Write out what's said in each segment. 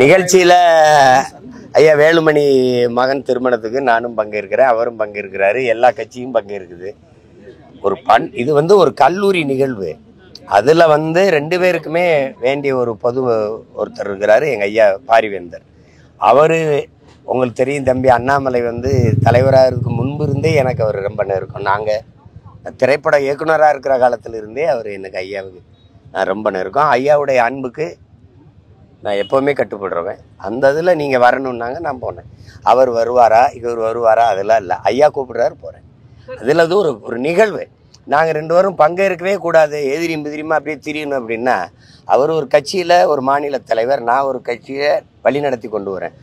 நிகழ்ச்சியில ஐயா வேலுமணி மகன் திருமணத்துக்கு நானும் பங்கேற்கிறேன், அவரும் பங்கேற்கிறாரு, எல்லா கட்சியும் பங்கேற்குது. இது ஒரு கல்லூரி நிகழ்வு. அதுல ரெண்டு பேருக்குமே வேண்டிய ஒரு ஒருத்தர் இருக்கிறாரு, எங்க ஐயா பாரிவேந்தர். அவரு உங்களுக்கு தெரியும் தம்பி, அண்ணாமலை தலைவராக முன்பு இருந்தே எனக்கு அவர் ரொம்ப நெருக்கம். நாங்கள் திரைப்பட இயக்குனராக இருக்கிற காலத்தில் இருந்தே அவர் எனக்கு ஐயாவுக்கு நான் ரொம்ப நெருக்கம். ஐயாவுடைய அன்புக்கு நான் எப்போவுமே கட்டுப்படுறவன். அந்த இதில் நீங்கள் வரணுன்னாங்க, நான் போனேன். அவர் வருவாரா இவர் வருவாரா அதெல்லாம் இல்லை, ஐயா கூப்பிடுறாரு போகிறேன். அதில் அது ஒரு நிகழ்வு. நாங்கள் ரெண்டு பேரும் பங்கேற்கவே கூடாது, எதிரியும் எதிரியுமா அப்படியே திரியணும் அப்படின்னா, அவர் ஒரு கட்சியில் ஒரு மாநில தலைவர், நான் ஒரு கட்சியை வழி நடத்தி கொண்டு வரேன்.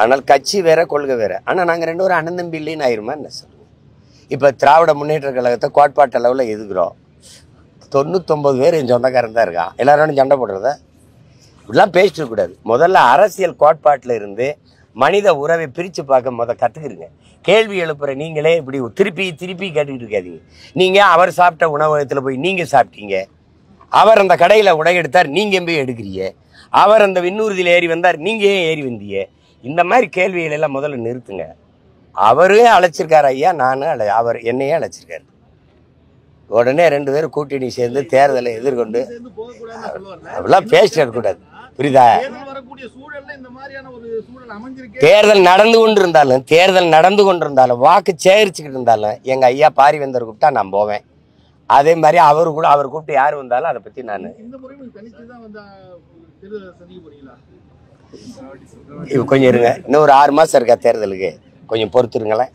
ஆனால் கட்சி வேற கொள்கை வேற. ஆனால் நாங்கள் ரெண்டு பேரும் அண்ணன் தம்பி இல்லைன்னு ஆயிருமா என்ன சொல்லுங்கள்? இப்போ திராவிட முன்னேற்ற கழகத்தை கோட்பாட்டு அளவில் எதுக்குறோம். 99 பேர் என் சொந்தக்காரன் தான் இருக்கான். எல்லாரும் சண்டை போடுறத இப்படிலாம் பேசிட்டு இருக்கக்கூடாது. முதல்ல அரசியல் கோட்பாட்டில் இருந்து மனித உறவை பிரித்து பார்க்க கற்றுக்குறீங்க. கேள்வி எழுப்புற நீங்களே இப்படி திருப்பி கேட்டுக்கிட்டு இருக்காதீங்க. நீங்கள் அவர் சாப்பிட்ட உணவகத்தில் போய் நீங்கள் சாப்பிட்டீங்க, அவர் அந்த கடையில் உடை எடுத்தார், நீங்கள் போய் எடுக்கிறீங்க, அவர் அந்த விண்ணூர்தியில் ஏறி வந்தார், நீங்கள் ஏன் ஏறி வந்தீங்க? இந்த மாதிரி கேள்விகள் எல்லாம் முதல்ல நிறுத்துங்க. அவரே அழைச்சிருக்காரு ஐயா, நானும் அவர் என்னையே அழைச்சிருக்காரு. உடனே ரெண்டு பேரும் கூட்டணி சேர்ந்து தேர்தலை எதிர்கொண்டு அப்படிலாம் பேசிட்டு கூடாது, புரியுதா? தேர்தல் நடந்து கொண்டிருந்தாலும் வாக்கு சேகரிச்சுக்கிட்டு இருந்தாலும் எங்க ஐயா பாரிவேந்தர் கூப்பிட்டா நான் போவேன். அதே மாதிரி அவர் கூப்பிட்டு யார் வந்தாலும் அதை பத்தி நான் கொஞ்சம் இருங்க, இன்னும் ஒரு 6 மாசம் இருக்கா தேர்தலுக்கு, கொஞ்சம் பொறுத்துருங்களேன்.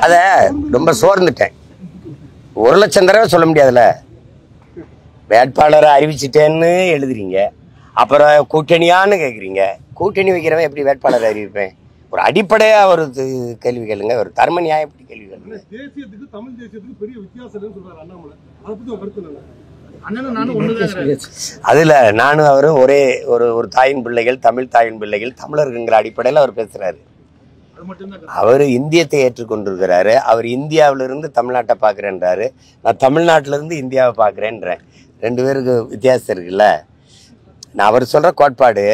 அத ரொம்ப சோர்ந்துட்டேன். 1 லட்சம் தடவை சொல்ல முடியாதுல்ல. வேட்பாளரை அறிவிச்சிட்டேன்னு எழுதுறீங்க, அப்புறம் கூட்டணியான்னு கேட்குறீங்க. கூட்டணி வைக்கிறவன் எப்படி வேட்பாளரை அறிவிப்பேன்? ஒரு அடிப்படையா ஒரு கேள்வி கேளுங்க, ஒரு தர்ம நியாயம் எப்படி கேள்வி கேளுங்க. தேசியத்துக்கு தமிழ் தேசியத்துக்கு பெரிய வித்தியாசம் சொல்றாரு அண்ணாமலை. அதை பத்தி கருத்து அதுல நானும் அவரும் ஒரே ஒரு தாயின் பிள்ளைகள், தமிழ் தாயின் பிள்ளைகள், தமிழருங்கிற அடிப்படையில் அவர் பேசுறாரு. அவர் இந்தியத்தை ஏற்றுக்கொண்டிருக்கிறாரு. அவர் இந்தியாவிலிருந்து தமிழ்நாட்டை பார்க்குறேன்றாரு, நான் தமிழ்நாட்டிலிருந்து இந்தியாவை பார்க்குறேன்றேன். ரெண்டு பேருக்கு வித்தியாசம் இருக்குல்ல. நான் அவர் சொல்கிற கோட்பாடு,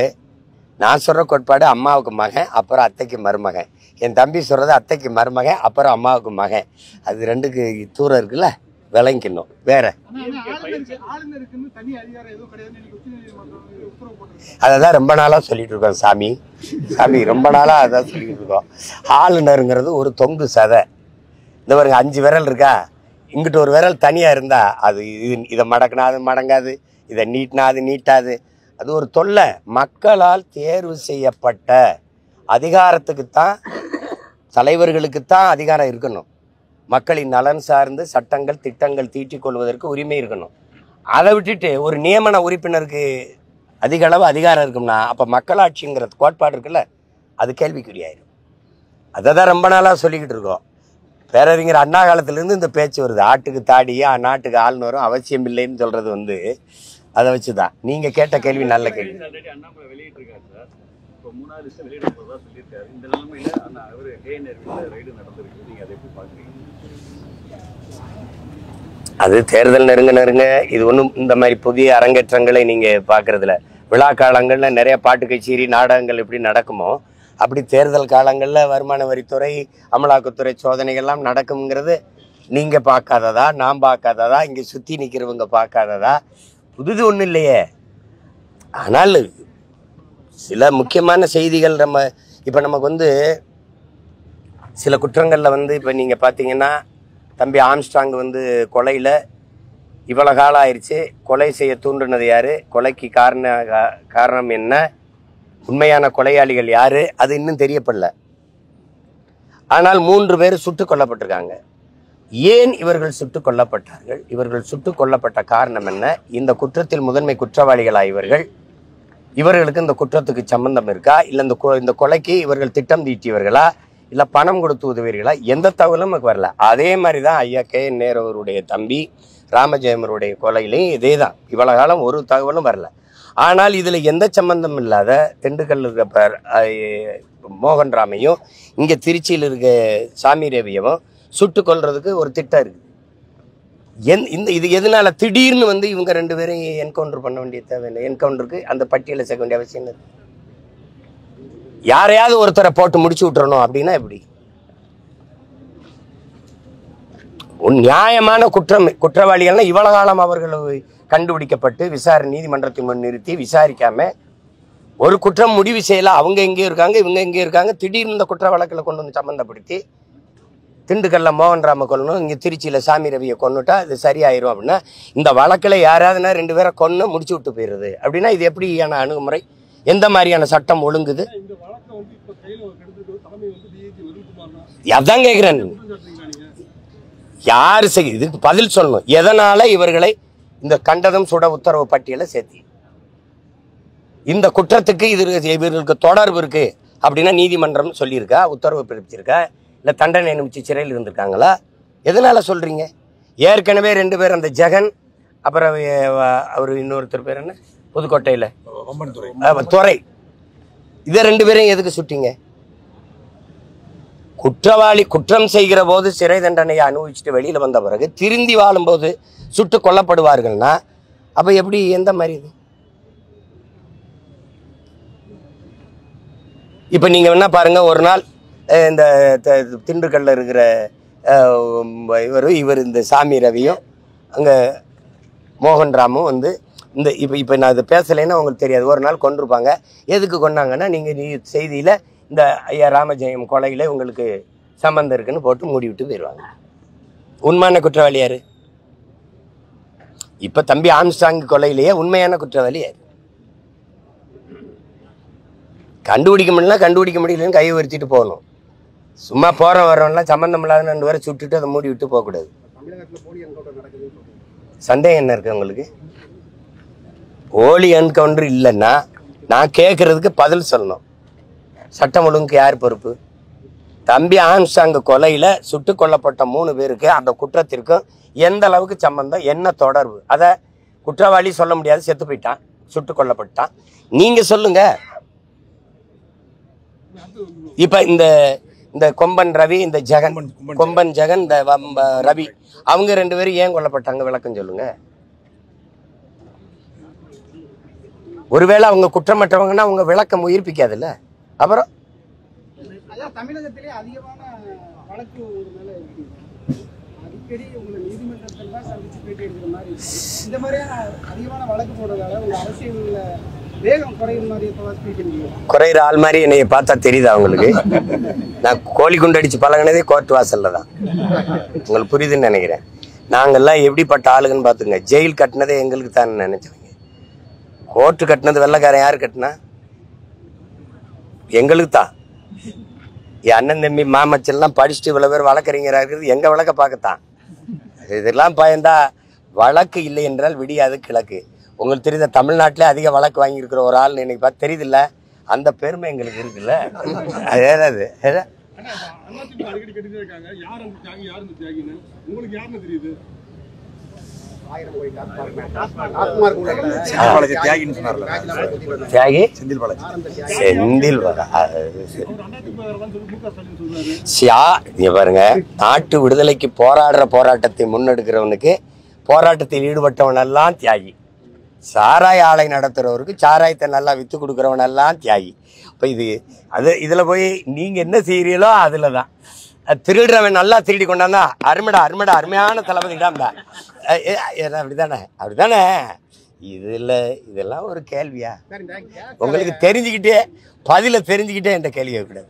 நான் சொல்கிற கோட்பாடு அம்மாவுக்கு மகன், அப்புறம் அத்தைக்கு மருமகன். என் தம்பி சொல்கிறது அத்தைக்கு மருமகன், அப்புறம் அம்மாவுக்கு மகன். அது ரெண்டுக்கு தூரம் இருக்குல்ல, விளங்கிக்கணும். வேற அதான் ரொம்ப நாளா சொல்லிட்டு இருக்கோம் சாமி, ரொம்ப நாளா அதான் சொல்லிட்டு இருக்கோம். ஆளுநருங்கிறது ஒரு தொங்கு சதை. இந்த பாருங்க 5 விரல் இருக்கா, இங்கிட்ட ஒரு விரல் தனியா இருந்தா அது இதை மடக்கினா அது மடங்காது, இதை நீட்டினா அது நீட்டாது. அது ஒரு தொல்லை. மக்களால் தேர்வு செய்யப்பட்ட அதிகாரத்துக்குத்தான், தலைவர்களுக்குத்தான் அதிகாரம் இருக்கணும். மக்களின் நலன் சார்ந்து சட்டங்கள் திட்டங்கள் தீட்டிக் கொள்வதற்கு உரிமை இருக்கணும். அதை விட்டுட்டு ஒரு நியமன உறுப்பினருக்கு அதிக அளவு அதிகாரம் இருக்கும்னா அப்போ மக்களாட்சிங்கிற கோட்பாடு இருக்குல்ல, அது கேள்விக்குறியாயிரும். அதை தான் ரொம்ப நாளாக சொல்லிக்கிட்டு இருக்கோம். பேரறிஞர் அண்ணா காலத்திலேருந்து இந்த பேச்சு வருது. ஆட்டுக்கு தாடியா நாட்டுக்கு ஆளுநரும் அவசியம் இல்லைன்னு சொல்கிறது அதை வச்சு தான். நீங்கள் கேட்ட கேள்வி நல்ல கேள்வி. அது தேர்தல் நெருங்க இது ஒன்றும் இந்த மாதிரி புதிய அரங்கேற்றங்களை நீங்கள் பார்க்குறதில்ல. விழா காலங்களில் நிறைய பாட்டு கச்சேரி நாடகங்கள் எப்படி நடக்குமோ அப்படி தேர்தல் காலங்களில் வருமான வரித்துறை, அமலாக்கத்துறை சோதனைகள்லாம் நடக்குங்கிறது நீங்கள் பார்க்காததா, நான் பார்க்காததா, இங்கே சுற்றி நிற்கிறவங்க பார்க்காததா? புதுது ஒன்றும் இல்லையே. ஆனால் சில முக்கியமான செய்திகள் இப்போ நமக்கு சில குற்றங்களில் இப்போ நீங்கள் பார்த்தீங்கன்னா, தம்பி ஆம்ஸ்ட்ராங் கொலையில் இவ்வளோ காலம் ஆயிடுச்சு. கொலை செய்ய தூண்டினது யார், கொலைக்கு காரணம் என்ன, உண்மையான கொலையாளிகள் யார், அது இன்னும் தெரியப்படல. ஆனால் 3 பேர் சுட்டுக் கொல்லப்பட்டிருக்காங்க. ஏன் இவர்கள் சுட்டுக் கொல்லப்பட்டார்கள், இவர்கள் சுட்டுக் கொல்லப்பட்ட காரணம் என்ன, இந்த குற்றத்தில் முதன்மை குற்றவாளிகளா இவர்களுக்கு இந்த குற்றத்துக்கு சம்பந்தம் இருக்கா, இல்லை இந்த கொலைக்கு இவர்கள் திட்டம் தீட்டியவர்களா, இல்லை பணம் கொடுத்து உதவியர்களா, எந்த தகவலும் நமக்கு வரல. அதே மாதிரி தான் ஐயா K.N. நேரு அவருடைய தம்பி ராமஜெயமருடைய கொலையிலையும் இதே தான். இவ்வளோ காலம் ஒரு தகவலும் வரல. ஆனால் இதில் எந்த சம்பந்தம் இல்லாத திண்டுக்கல் இருக்க மோகன் ராமையும், இங்கே திருச்சியில் இருக்க சாமி ரவியவும் சுட்டு கொல்றதுக்கு ஒரு திட்டம் இருக்குது. இது எதனால திடீர்னு வந்து இவங்க 2 பேரையும் என்கவுண்டர் பண்ண வேண்டிய தேவையில்லை. என்கவுண்டருக்கு அந்த பட்டியலை சேர்க்க வேண்டிய அவசியம் இல்லை. யாரையாவது ஒருத்தரை போட்டு முடிச்சு விட்டுறணும் அப்படின்னா எப்படி? நியாயமான குற்றவாளிகள்னா இவ்வளவு காலம் அவர்கள் கண்டுபிடிக்கப்பட்டு நீதிமன்றத்தின் முன் நிறுத்தி விசாரிக்காம ஒரு குற்றம் முடிவு செய்யல. அவங்க எங்கேயும் இருக்காங்க, இவங்க எங்கேயும் இருக்காங்க. திடீர்னு இந்த குற்ற வழக்கில் கொண்டு வந்து சம்பந்தப்படுத்தி திண்டுக்கல்ல மோகன்ராம கொல்லணும், இங்கே திருச்சியில் சாமி ரவியை கொண்டுட்டா இது சரியாயிரும் அப்படின்னா, இந்த வழக்கில் யாராவதுனா 2 பேரை கொன்று முடிச்சு விட்டு போயிடுது அப்படின்னா இது எப்படியான அணுகுமுறை? எந்த மாதிரியான சட்டம் ஒழுங்குது? அதான் கேட்குறேன். யாரு இதுக்கு பதில் சொல்லணும். எதனால இவர்களை இந்த கண்டனம் சுட உத்தரவு பட்டியலை சேர்த்தி இந்த குற்றத்துக்கு இவர்களுக்கு தொடர்பு இருக்கு அப்படின்னா நீதிமன்றம் சொல்லியிருக்கா, உத்தரவு பிறப்பிச்சிருக்கா, இல்லை தண்டனை அனுப்பிச்சு சிறையில் இருந்திருக்காங்களா? எதனால சொல்றீங்க? ஏற்கனவே 2 பேர், அந்த ஜெகன் அப்புறம் அவர் இன்னொருத்தர் பேர் என்ன, புதுக்கோட்டையில் துறை, இதை 2 பேரையும் எதுக்கு சுட்டீங்க? குற்றவாளி குற்றம் செய்கிற போது சிறை தண்டனையை அனுபவிச்சுட்டு வெளியில வந்த பிறகு திருந்தி வாழும்போது சுட்டு கொல்லப்படுவார்கள்னா அப்ப எப்படி, எந்த மாதிரி இது? இப்ப நீங்க என்ன பாருங்க, ஒரு நாள் இந்த திண்டுக்கல்ல இருக்கிற இவர் இந்த சாமி ரவியும் அங்க மோகன்ராமும் வந்து இந்த இப்ப நான் இதை பேசலைன்னா உங்களுக்கு தெரியாது. ஒரு நாள் கொண்டிருப்பாங்க. எதுக்கு கொண்டாங்கன்னா, நீங்க செய்தியில இந்த ஐயா ராமஜெயம் கொலையில உங்களுக்கு சம்பந்தம் இருக்குன்னு போட்டு மூடி விட்டு போயிடுவாங்க. உண்மையான குற்றவாளி யாரு? இப்ப தம்பி ஆம்ஸ்டாங் கொலையிலேயே உண்மையான குற்றவாளி யாரு? கண்டுபிடிக்க முடியலன்னு கையை உயர்த்திட்டு போகணும். சும்மா வர்றவன்லாம் சம்பந்தம் இல்லாத 2 பேரை சுட்டுட்டு அதை மூடி விட்டு போகக்கூடாது. சந்தேகம் என்ன இருக்கு உங்களுக்கு? போலி என்கவுண்டர் இல்லைன்னா நான் கேட்கறதுக்கு பதில் சொல்லணும். சட்டம் ஒழுங்குக்கு யார் பொறுப்பு? தம்பி ஆம்ஸ்டாங் கொலையில சுட்டு கொல்லப்பட்ட 3 பேருக்கு அந்த குற்றத்திற்கும் எந்த அளவுக்கு சம்பந்தம், என்ன தொடர்பு? அதை குற்றவாளி சொல்ல முடியாது, செத்து போயிட்டான், சுட்டு கொல்லப்பட்டான். நீங்க சொல்லுங்க. இப்ப இந்த கொம்பன் ரவி, இந்த ஜெகன், கொம்பன் ஜெகன், இந்த ரவி, அவங்க 2 பேரும் ஏன் கொல்லப்பட்டாங்க? விளக்கம் சொல்லுங்க. ஒருவேளை அவங்க குற்றமற்றவங்கன்னா அவங்க விளக்கம் உயிர்ப்பிக்காதுல்ல. அப்புறம் தமிழகத்திலே அதிகமான வழக்கு அடிக்கடி உங்களை நீதிமன்றத்தில் தான் சந்திச்சு போயிட்டு இருக்கிற மாதிரி, இந்த மாதிரியான அதிகமான வழக்கு போடுறதால உங்க அரசியல்ல வேகம் குறையிற மாதிரி குறையிற ஆள் மாதிரி என்னைய பார்த்தா தெரியுதா அவங்களுக்கு? நான் கோழி குண்டு அடிச்சு பழகினதே கோர்ட் வாசல்ல தான். உங்களுக்கு புரியுதுன்னு நினைக்கிறேன். நாங்கெல்லாம் எப்படிப்பட்ட ஆளுங்கன்னு பார்த்துங்க. ஜெயில் கட்டினதே எங்களுக்கு தான் நினைச்சவங்க. கோர்ட்டு கட்டினது வெள்ளைக்காரன் யாரு கட்டினா? எங்களுக்கு தான். என் அண்ணன் தம்பி மாமச்செல்லாம் படிச்சுட்டு இவ்வளவு பேர் வழக்கறிஞராக இருக்கிறது எங்க வழக்க பார்க்கத்தான். இதெல்லாம் பயந்தா வழக்கு இல்லை என்றால் விடியாது கிழக்கு. உங்களுக்கு தெரியுத, தமிழ்நாட்டிலே அதிக வழக்கு வாங்கியிருக்கிற ஒரு ஆள் இன்னைக்கு பார்த்து தெரியுதுல்ல, அந்த பெருமை எங்களுக்கு இருக்குல்ல. அதேதாவது தியாகி செந்தில் பாருங்க. நாட்டு விடுதலைக்கு போராட்டத்தை முன்னெடுக்கிறவனுக்கு, போராட்டத்தில் ஈடுபட்டவன் எல்லாம் தியாகி. சாராய ஆலை நடத்துறவருக்கு சாராயத்தை நல்லா வித்து கொடுக்குறவன் எல்லாம் தியாகி. இப்போ இதுல போய் நீங்க என்ன செய்யறீங்களோ அதுலதான். திருடுறவன் நல்லா திருடி கொண்டாந்தா அருமைடா அருமையான தளபதிடாம்பா. அப்படிதானே. இதெல்லாம் ஒரு கேள்வியா? உங்களுக்கு தெரிஞ்சுக்கிட்டே பதில தெரிஞ்சுக்கிட்டே இந்த கேள்வியை கூடாது.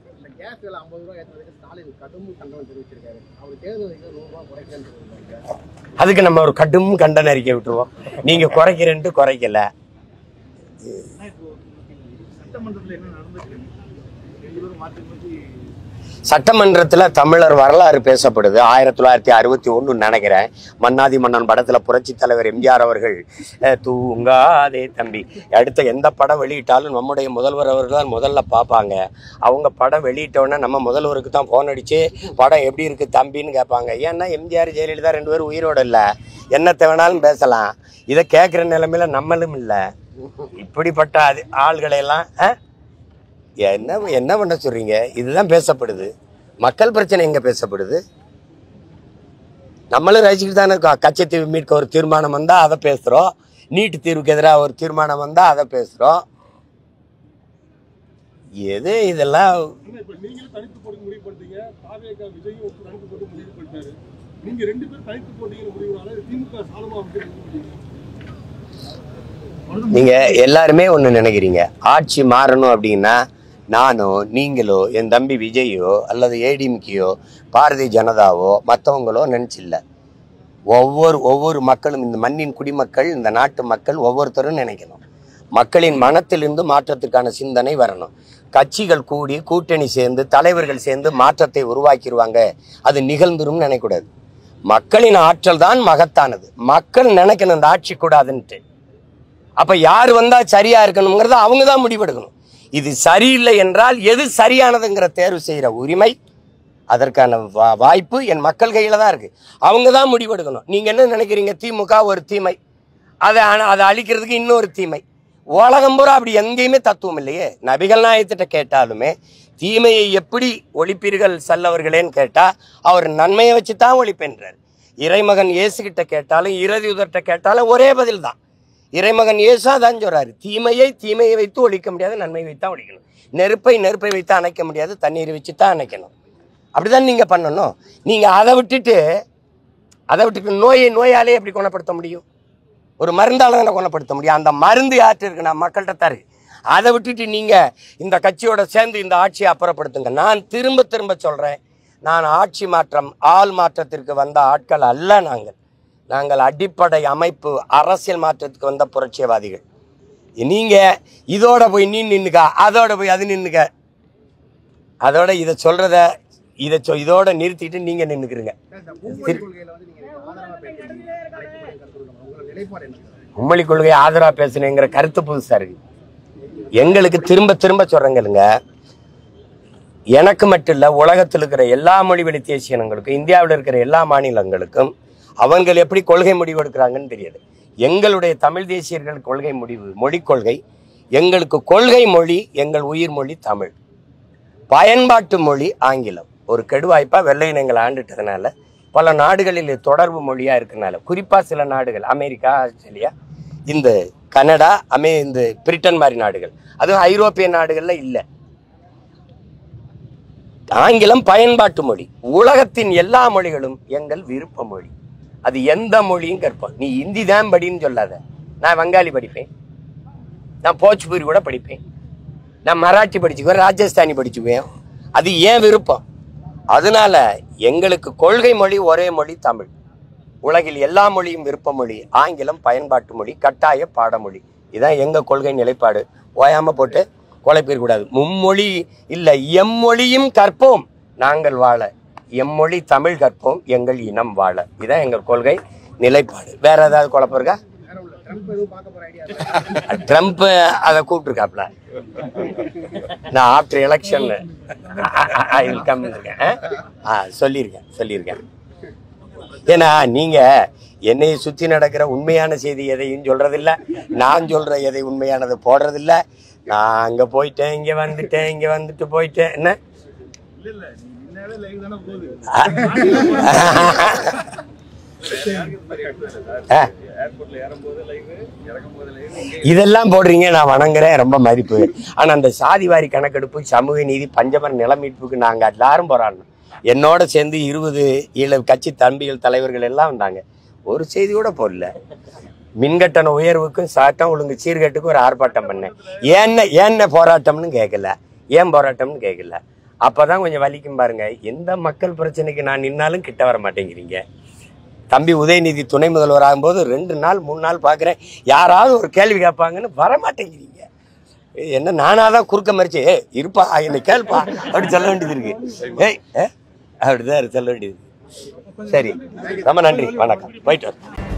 அதுக்கு நம்ம ஒரு கடும் கண்டன அறிக்கை விட்டுருவோம். நீங்க குறைக்கிறேன்ட்டு குறைக்கல. சட்டமன்றத்தில் தமிழர் வரலாறு பேசப்படுது. 1961 நினைக்கிறேன். மன்னாதி மன்னன் படத்துல புரட்சி தலைவர் எம்ஜிஆர் அவர்கள் தூங்காதே தம்பி, அடுத்த எந்த படம் வெளியிட்டாலும் நம்முடைய முதல்வர் அவர்கள் தான் முதல்ல பார்ப்பாங்க. அவங்க படம் வெளியிட்டோன்னா நம்ம முதல்வருக்கு தான் ஃபோன் அடிச்சு படம் எப்படி இருக்கு தம்பின்னு கேட்பாங்க. ஏன்னா எம்ஜிஆர் ஜெயலலிதா 2 பேரும் உயிரோடு இல்லை, என்னத்தை வேணாலும் பேசலாம். இதை கேட்குற நிலைமையில நம்மளும் இல்லை. இப்படிப்பட்ட ஆள்களையெல்லாம் என்ன பண்ண சொல்றீங்க? இதுதான் பேசப்படுது. மக்கள் பிரச்சனை எங்க பேசப்படுது? நம்மளும் ரசிச்சுட்டு தானே இருக்கோம். கச்சத்தீவு மீட்க ஒரு தீர்மானம் வந்தால் அதை பேசுகிறோம், நீட்டு தீர்வுக்கு எதிராக ஒரு தீர்மானம் வந்தால் அதை பேசுகிறோம். எது இதெல்லாம் இப்ப நீங்களும் தனித்து போட்டு முடிவு பண்ணிட்டீங்க, தாவேகா விஜயும் தனித்து போட்டு முடிவு பண்ணிட்டாரு. நீங்க 2 பேரும் தனித்து போட்டீங்கன்னு முடிவுனால திமுக சாலமா வந்து நீங்க எல்லாருமே ஒன்று நினைக்கிறீங்க, ஆட்சி மாறணும் அப்படின்னா நானோ நீங்களோ என் தம்பி விஜயோ அல்லது ஏடிஎம்கேயோ பாரதிய ஜனதாவோ மற்றவங்களோ நினச்சில்ல. ஒவ்வொரு மக்களும், இந்த மண்ணின் குடிமக்கள், இந்த நாட்டு மக்கள் ஒவ்வொருத்தரும் நினைக்கணும். மக்களின் மனத்திலிருந்து மாற்றத்துக்கான சிந்தனை வரணும். கட்சிகள் கூடி கூட்டணி சேர்ந்து தலைவர்கள் சேர்ந்து மாற்றத்தை உருவாக்கிடுவாங்க, அது நிகழ்ந்துரும் நினைக்கூடாது. மக்களின் ஆற்றல் தான் மகத்தானது. மக்கள் நினைக்கணும் இந்த ஆட்சி கூடாதுன்ட்டு. அப்ப யார் வந்தா சரியா இருக்கணுங்கிறத அவங்க தான் முடிவெடுக்கணும். இது சரியில்லை என்றால் எது சரியானதுங்கிற தேர்வு செய்யற உரிமை, அதற்கான வாய்ப்பு என் மக்கள் கையில தான் இருக்கு. அவங்க தான் முடிவெடுக்கணும். நீங்க என்ன நினைக்கிறீங்க, திமுக ஒரு தீமை, அதை அழிக்கிறதுக்கு இன்னொரு தீமை. உலகம் பூரா அப்படி எங்கேயுமே தத்துவம் இல்லையே. நபிகள் நாயகத்திட்ட கேட்டாலுமே தீமையை எப்படி ஒழிப்பீர்கள் செல்லவர்களேன்னு கேட்டா அவர் நன்மையை வச்சு தான் ஒழிப்பென்றார். இறைமகன் இயேசுகிட்ட கேட்டாலும் இறுதியுதர்கிட்ட கேட்டாலும் ஒரே பதில் தான். இறைமகன் இயேசா தான் சொல்றாரு, தீமையை வைத்து ஒழிக்க முடியாது, நன்மை வைத்தா ஒழிக்கணும். நெருப்பை வைத்து அணைக்க முடியாது, தண்ணீரை வச்சு தான் அணைக்கணும். அப்படிதான் நீங்க பண்ணணும். நீங்க அதை விட்டுட்டு நோயாலே எப்படி குணப்படுத்த முடியும்? ஒரு மருந்தால தானே குணப்படுத்த முடியும். அந்த மருந்து யார்கிட்ட இருக்கு? நான் மக்கள்கிட்ட தரு. அதை விட்டுட்டு நீங்க இந்த கட்சியோட சேர்ந்து இந்த ஆட்சியை அப்புறப்படுத்துங்க. நான் திரும்ப சொல்றேன், நான் ஆட்சி மாற்றம் ஆள் மாற்றத்திற்கு வந்த ஆட்கள் அல்ல. நாங்கள் அடிப்படை அமைப்பு அரசியல் மாற்றத்துக்கு வந்த புரட்சியவாதிகள். நீங்க இதோட போய் நீ நின்னுக்க, அதோட போய் அது நின்னுக்க, அதோட இதை சொல்றத இதோட நிறுத்திட்டு நீங்க நின்னுக்குறீங்க. மும்மொழி கொள்கை ஆதரவா பேசுனேங்கிற கருத்து புதுசா இருக்கு. எங்களுக்கு திரும்ப சொல்றேங்க, எனக்கு மட்டும் இல்ல, உலகத்தில் இருக்கிற எல்லா மொழி வழி தேசிய இனங்களுக்கும், இந்தியாவில் இருக்கிற எல்லா மாநிலங்களுக்கும் அவங்க எப்படி கொள்கை முடிவு எடுக்கிறாங்கன்னு தெரியாது. எங்களுடைய தமிழ் தேசியர்கள் கொள்கை முடிவு மொழி கொள்கை, எங்களுக்கு கொள்கை மொழி, எங்கள் உயிர் மொழி தமிழ், பயன்பாட்டு மொழி ஆங்கிலம். ஒரு கெடுவாய்ப்பா வெள்ளையினங்களை ஆண்டுட்டதுனால பல நாடுகளில் தொடர்பு மொழியா இருக்கனால, குறிப்பா சில நாடுகள் அமெரிக்கா, ஆஸ்திரேலியா, இந்த கனடா, இந்த பிரிட்டன் மாதிரி நாடுகள், அதுவும் ஐரோப்பிய நாடுகள்ல இல்லை. ஆங்கிலம் பயன்பாட்டு மொழி. உலகத்தின் எல்லா மொழிகளும் எங்கள் விருப்ப மொழி. அது எந்த மொழியும் கற்போம். நீ ஹிந்தி தான் படின்னு சொல்லாத. நான் வங்காளி படிப்பேன், நான் போஜ்பூரி கூட படிப்பேன், நான் மராட்டி படிச்சுக்குவேன், ராஜஸ்தானி படிச்சுக்குவேன். அது ஏன் விருப்பம். அதனால எங்களுக்கு கொள்கை மொழி ஒரே மொழி தமிழ். உலகில் எல்லா மொழியும் விருப்ப மொழி, ஆங்கிலம் பயன்பாட்டு மொழி, கட்டாய பாடமொழி. இதுதான் எங்க கொள்கை நிலைப்பாடு. ஓயாம போட்டு குழப்பிடக்கூடாது. மும்மொழி இல்லை, எம்மொழியும் கற்போம் நாங்கள் வாழ, எம்மொழி தமிழ் கற்போம் எங்கள் இனம் வாழ. இதுதான் எங்கள் கொள்கை நிலைப்பாடு. வேற ஏதாவது குழப்பம் இருக்கா? ட்ரம்ப் அதை கூப்பிட்டுருக்காப்ல, நான் ஆஃப்டர் எலெக்ஷன் சொல்லியிருக்கேன். ஏன்னா நீங்க என்னை சுத்தி நடக்கிற உண்மையான செய்தி எதையும் சொல்றதில்ல, நான் சொல்ற எதை உண்மையானது போடுறதில்ல. நான் அங்க போயிட்டேன், இங்க வந்துட்டு போயிட்டேன். என்ன இதெல்லாம் போடுறீங்க, நான் வணங்குறேன், ரொம்ப மதிப்பு. ஆனா அந்த சாதிவாரி கணக்கெடுப்பு, சமூக நீதி, பஞ்சமர நில மீட்புக்கு நாங்க எல்லாரும் போராடணும். என்னோட சேர்ந்து 20 கட்சி தம்பிகள் தலைவர்கள் எல்லாம் வந்தாங்க. ஒரு செய்தி கூட போடல. மின்கட்டண உயர்வுக்கும் சட்டம் ஒழுங்கு சீர்கேட்டுக்கும் ஒரு ஆர்ப்பாட்டம் பண்ணேன். ஏன்ன போராட்டம்னு கேட்கல, ஏன் போராட்டம்னு கேட்கல. அப்பதான் கொஞ்சம் வலிக்கும் பாருங்க. எந்த மக்கள் பிரச்சனைக்கு நான் நின்னாலும் கிட்ட வர மாட்டேங்கிறீங்க. தம்பி உதயநிதி துணை முதல்வர் ஆகும்போது 2 நாள் 3 நாள் பார்க்குறேன், யாராவது ஒரு கேள்வி கேட்பாங்கன்னு வர மாட்டேங்கிறீங்க. என்ன நானாதான் குறுக்க மறிச்சு இருப்பா என்னை கேள்ப்பா அப்படி சொல்ல வேண்டியது இருக்கு. அப்படிதான் சொல்ல வேண்டியது. சரி, ரொம்ப நன்றி, வணக்கம், போயிட்டு வரேன்.